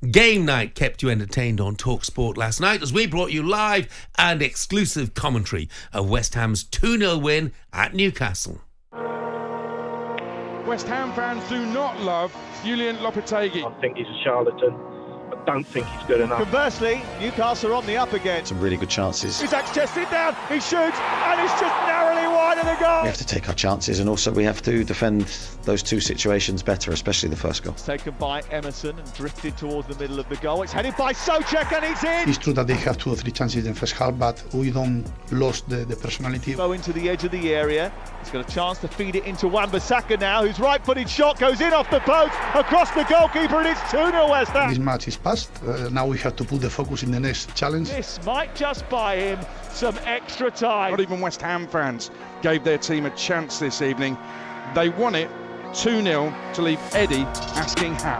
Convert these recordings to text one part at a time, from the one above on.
Game night kept you entertained on talkSPORT last night as we brought you live and exclusive commentary of West Ham's 2-0 win at Newcastle. West Ham fans do not love Julen Lopetegui. I think he's a charlatan. I don't think he's good enough. Conversely, Newcastle are on the up again. Some really good chances. Isaac's chested down, he shoots, and it's just narrowly wide of the goal. We have to take our chances, and also we have to defend those two situations better, especially the first goal. It's taken by Emerson and drifted towards the middle of the goal. It's headed by Souček and it's in. It's true that they have 2 or 3 chances in the first half, but we don't lose the personality. Go into the edge of the area. He's got a chance to feed it into Wan-Bissaka now, whose right-footed shot goes in off the post, across the goalkeeper, and it's 2-0 West Ham. This match is past. Now we have to put the focus in the next challenge. This might just buy him some extra time. Not even West Ham fans gave their team a chance this evening. They won it 2-0 to leave Eddie asking how.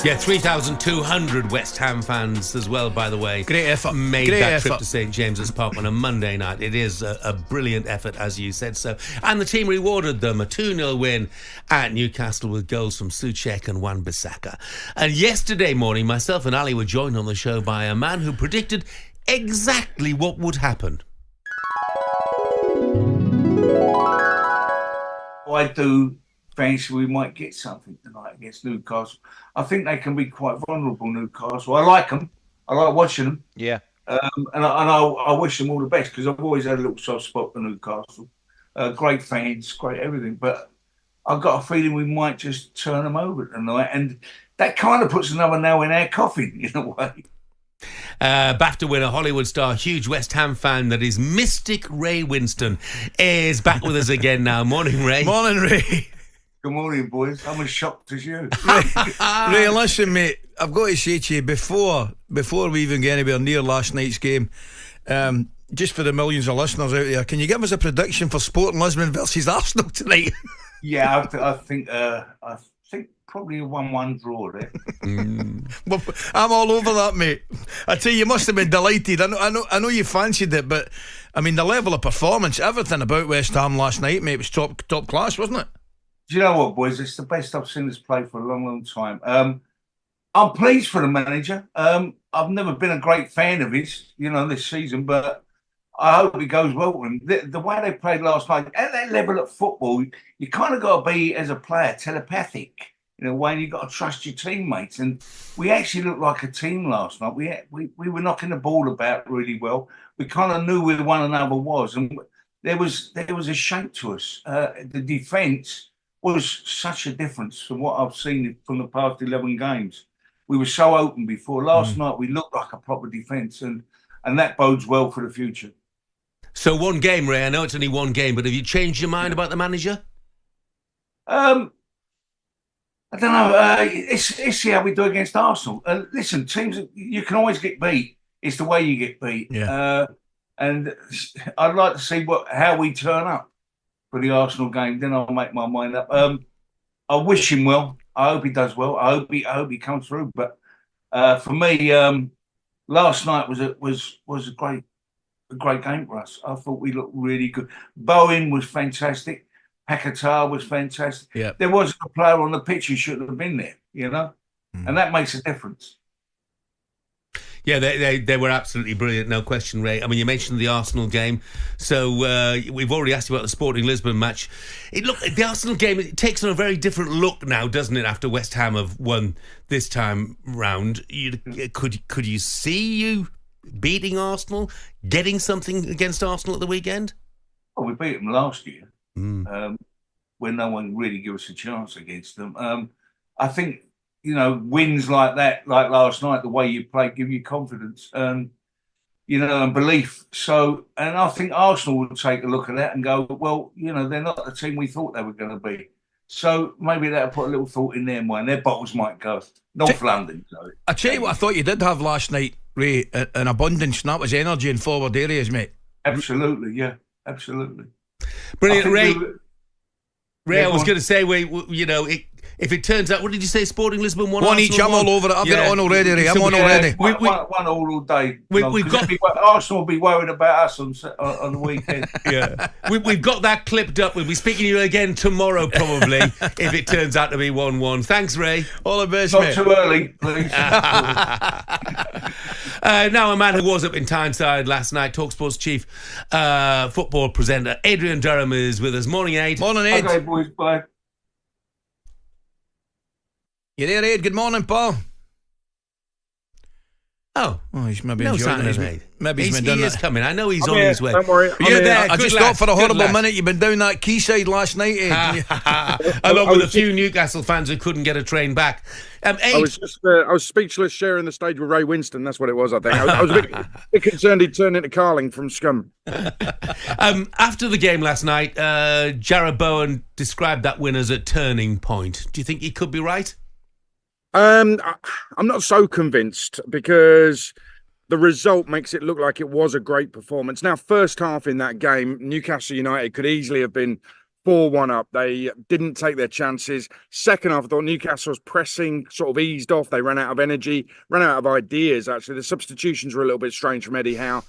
Yeah, 3,200 West Ham fans as well, by the way. Great effort. Made that trip to St James's Park on a Monday night. It is a brilliant effort, as you said so. And the team rewarded them a 2-0 win at Newcastle with goals from Souček and Wan-Bissaka. And yesterday morning, myself and Ali were joined on the show by a man who predicted exactly what would happen. I do fancy we might get something tonight against Newcastle. I think they can be quite vulnerable, Newcastle. I like them. I like watching them. Yeah. And I wish them all the best because I've always had a little soft spot for Newcastle. Great fans, great everything. But I've got a feeling we might just turn them over tonight. And that kind of puts another nail in our coffin, in a way. BAFTA winner, Hollywood star, huge West Ham fan that is Mystic Ray Winstone is back with us again now. Morning, Ray. Morning, Ray. Good morning, boys. I'm as shocked as you. Ray, listen, mate, I've got to say to you, before we even get anywhere near last night's game, just for the millions of listeners out there, can you give us a prediction for Sporting Lisbon versus Arsenal tonight? Yeah, I think probably a 1-1 draw there. Well, I'm all over that, mate. I tell you must have been delighted. I know you fancied it, but I mean the level of performance, everything about West Ham last night, mate, was top class, wasn't it? Do you know what, boys? It's the best I've seen us play for a long, long time. I'm pleased for the manager. I've never been a great fan of his, this season, but I hope it goes well with him. The way they played last night, at that level of football, you kind of got to be, as a player, telepathic in a way, and you've got to trust your teammates. And we actually looked like a team last night. We were knocking the ball about really well. We kind of knew where one another was, and there was a shape to us. The defence was such a difference from what I've seen from the past 11 games. We were so open before. Last night we looked like a proper defence, and that bodes well for the future. So one game, Ray. I know it's only one game, but have you changed your mind about the manager? I don't know. Let's see how we do against Arsenal. Listen, teams, you can always get beat. It's the way you get beat. Yeah. And I'd like to see how we turn up for the Arsenal game. Then I'll make my mind up. I wish him well. I hope he does well. I hope he comes through. But for me, last night was a great game for us. I thought we looked really good. Bowen was fantastic. Paquetá was fantastic. Yeah. There wasn't a player on the pitch who shouldn't have been there, and that makes a difference. Yeah, they were absolutely brilliant, no question, Ray. I mean, you mentioned the Arsenal game, so we've already asked you about the Sporting Lisbon match. The Arsenal game, it takes on a very different look now, doesn't it, after West Ham have won this time round? Could you see you beating Arsenal, getting something against Arsenal at the weekend? Well, we beat them last year. When no one really gave us a chance against them. I think, wins like that, like last night, the way you play, give you confidence and belief. So, and I think Arsenal will take a look at that and go, well, they're not the team we thought they were going to be. So maybe that'll put a little thought in their mind. Their bottles might go. North London. So. I tell you what I thought you did have last night, Ray, an abundance, and that was energy in forward areas, mate. Absolutely, yeah. Absolutely. Brilliant, Ray. Ray, I was going to say, If it turns out, what did you say? Sporting Lisbon won. One each. I'm all over it. I've got it on already, Ray. I'm on already. One all day. We've got Arsenal will be worried about us on the weekend. Yeah, we've got that clipped up. We'll be speaking to you again tomorrow, probably, if it turns out to be 1-1. Thanks, Ray. All the best, Not mate. too early, please. Now, a man who was up in Tyneside last night, talkSPORT's chief football presenter, Adrian Durham, is with us. Morning, Aid. Morning, Ed. Okay, boys, bye. You there, Ed? Good morning, Paul. Oh, He's maybe no enjoying sign it. of Aid. Maybe he's been He down is that. coming. I know he's I'm on here, his way. don't worry, I'm You're here. there. I Good just lad, stopped for a good horrible lad. minute. You've been down that quayside last night, Ed. Along with a few Newcastle fans who couldn't get a train back. I Aid, was speechless sharing the stage with Ray Winstone. That's what it was, I think. I was a bit concerned he'd turned into Carling from Scum. after the game last night, Jarrod Bowen described that win as a turning point. Do you think he could be right? I'm not so convinced because the result makes it look like it was a great performance. Now, first half in that game, Newcastle United could easily have been 4-1 up. They didn't take their chances. Second half, I thought Newcastle's pressing sort of eased off. They ran out of energy, ran out of ideas, actually. The substitutions were a little bit strange from Eddie Howe.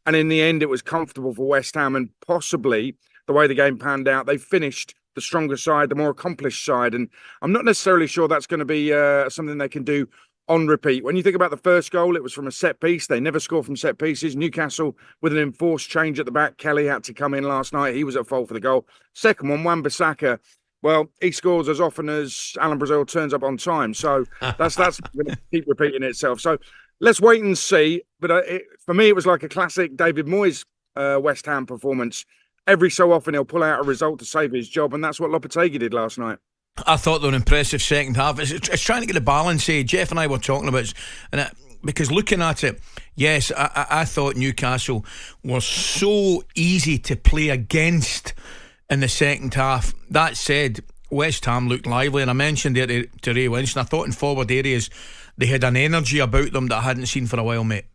And in the end, it was comfortable for West Ham. And possibly, the way the game panned out, they finished the stronger side, the more accomplished side. And I'm not necessarily sure that's going to be something they can do on repeat. When you think about the first goal, it was from a set piece. They never score from set pieces. Newcastle with an enforced change at the back. Kelly had to come in last night. He was at fault for the goal. Second one, Wan-Bissaka. Well, he scores as often as Alan Brazil turns up on time. So that's going to keep repeating itself. So let's wait and see. But for me, it was like a classic David Moyes West Ham performance. Every so often, he'll pull out a result to save his job. And that's what Lopetegui did last night. I thought they were an impressive second half. It's trying to get a balance. Jeff and I were talking about it, because looking at it, yes, I thought Newcastle were so easy to play against in the second half. That said, West Ham looked lively, and I mentioned it to Ray Winstone. I thought in forward areas they had an energy about them that I hadn't seen for a while, mate.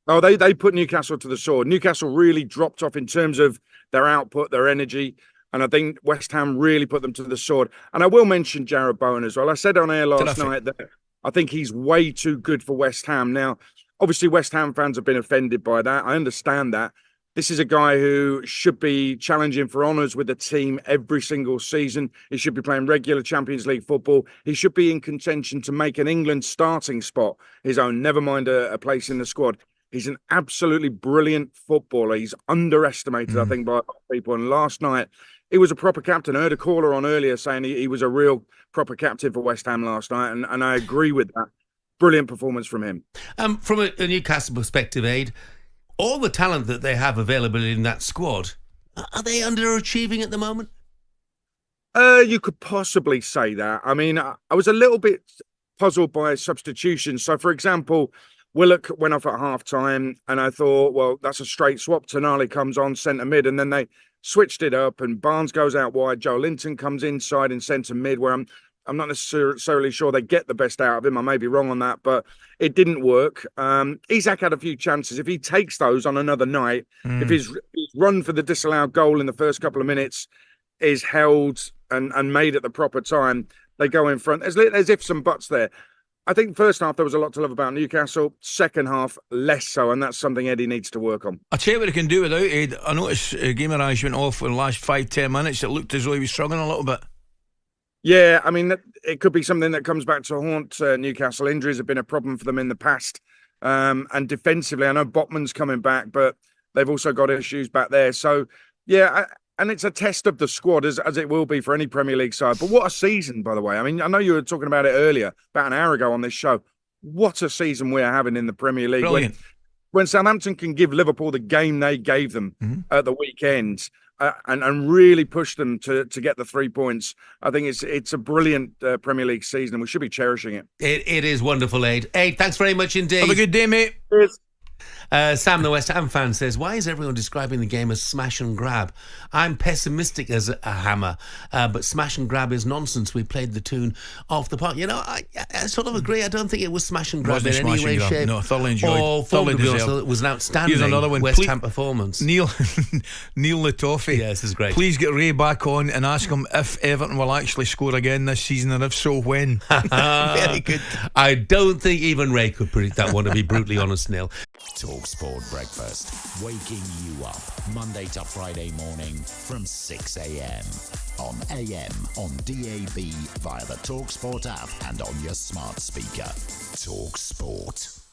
Oh, they put Newcastle to the sword. Newcastle really dropped off in terms of their output, their energy. And I think West Ham really put them to the sword. And I will mention Jarrod Bowen as well. I said on air last night that I think he's way too good for West Ham. Now, obviously, West Ham fans have been offended by that. I understand that. This is a guy who should be challenging for honours with the team every single season. He should be playing regular Champions League football. He should be in contention to make an England starting spot his own, never mind a place in the squad. He's an absolutely brilliant footballer. He's underestimated, I think, by a lot of people. And last night, he was a proper captain. I heard a caller on earlier saying he was a real proper captain for West Ham last night, and I agree with that. Brilliant performance from him. From a Newcastle perspective, Aid, all the talent that they have available in that squad, are they underachieving at the moment? You could possibly say that. I mean, I was a little bit puzzled by substitutions. So, for example, Willock went off at half-time, and I thought, well, that's a straight swap. Tonali comes on centre mid, and then they switched it up, and Barnes goes out wide. Joe Linton comes inside in centre mid, where I'm not necessarily sure they get the best out of him. I may be wrong on that, but it didn't work. Isak had a few chances. If he takes those on another night, if his run for the disallowed goal in the first couple of minutes is held and made at the proper time, they go in front. There's ifs and buts there. I think first half there was a lot to love about Newcastle. Second half, less so, and that's something Eddie needs to work on. I'll tell you what he can do without Ed. I noticed Guimaraes went off in the last 5-10 minutes. It looked as though he was struggling a little bit. Yeah, I mean, it could be something that comes back to haunt Newcastle. Injuries have been a problem for them in the past. And defensively, I know Botman's coming back, but they've also got issues back there. So, yeah, and it's a test of the squad, as it will be for any Premier League side. But what a season, by the way. I mean, I know you were talking about it earlier, about an hour ago on this show. What a season we're having in the Premier League. Brilliant. When Southampton can give Liverpool the game they gave them at the weekend and really push them to get the 3 points, I think it's a brilliant Premier League season, and we should be cherishing it. It is wonderful, Aid. Aid, thanks very much indeed. Have a good day, mate. Cheers. Sam, the West Ham fan, says, why is everyone describing the game as smash and grab? I'm pessimistic as a hammer, but smash and grab is nonsense. We played the tune off the park. You know, I sort of agree. I don't think it was smash and grab in any way, shape, no, thoroughly enjoyed. or form. It was an outstanding West Ham performance. Neil Letoffee. Yeah, this is great. Please get Ray back on and ask him if Everton will actually score again this season, and if so, when. Very good. I don't think even Ray could predict that one, to be brutally honest, Neil. talkSPORT Breakfast, waking you up Monday to Friday morning from 6 a.m. on AM, on DAB, via the talkSPORT app and on your smart speaker. talkSPORT.